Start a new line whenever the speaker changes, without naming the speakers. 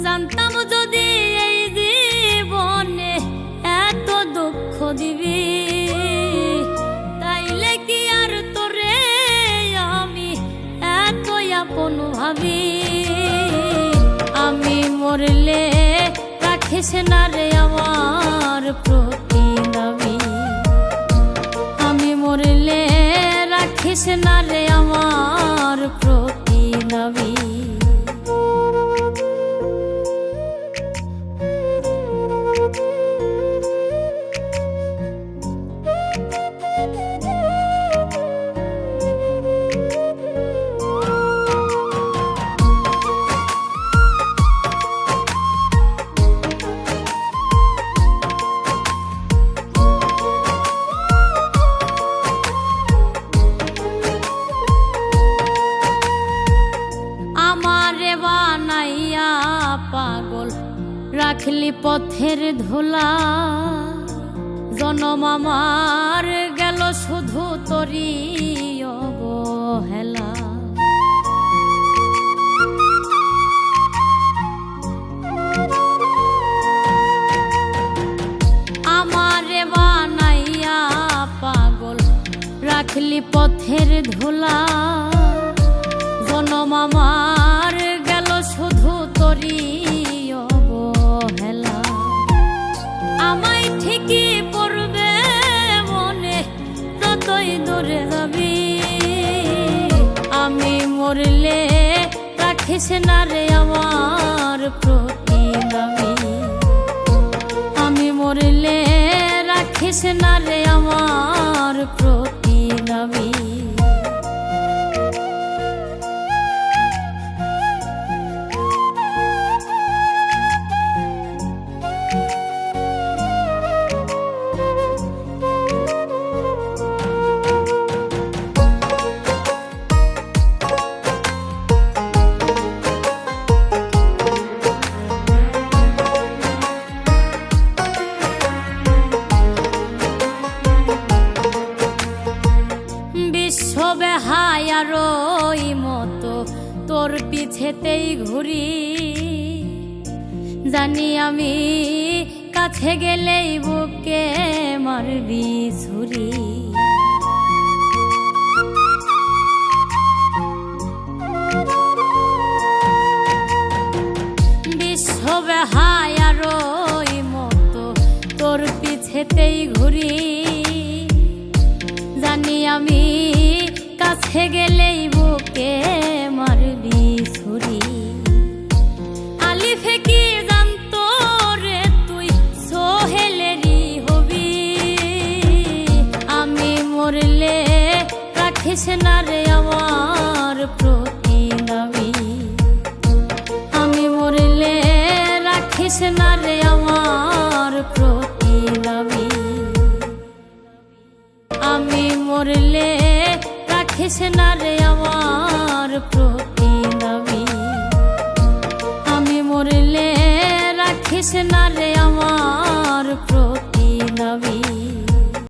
জানতাম যদি এই জীবনে এত দুঃখ দিবি, তাইলে কি আর তোরে আমি এত আপন ভাবি। আমি মরলে রাখিস না রে আমার প্রতি নবী, আমি মরলে রাখিস না রে আমার প্রতি নবী। পাগল রাখলি পথের ধুলা, জনম আমার গেল শুধু তোরি অবহেলা। আমারে বানাইয়া পাগল রাখলি পথের ধুলা, জনম আমার গেল শুধু তোরি অবহেলা। আমায় ঠিকই পড়বে মনে যতই দূরে যাবি, আমি মরলে রাখিস না রে আমার প্রতি নবী, আমি মরলে রাখিস না রে আমার প্রতি নবী। বেহায়ারই মতো তোর পিছেতেই ঘুরি, জানি আমি কাছে গেলেই বুকে মারবি ছুরি। বিশ্ব বেহায়ারই মতো তোর পিছেতেই ঘুরি, জানি আমি কাছে গেলেই বুকে মারবি ছুরি। আলিফে কি জানতো রে তুই সোহেলেরই হবি, আমি মরলে রাখিস না রে আমার প্রতি নবী, আমি মরলে রাখিস না রে আমার প্রতি নবী, আমি মরলে রাখিস না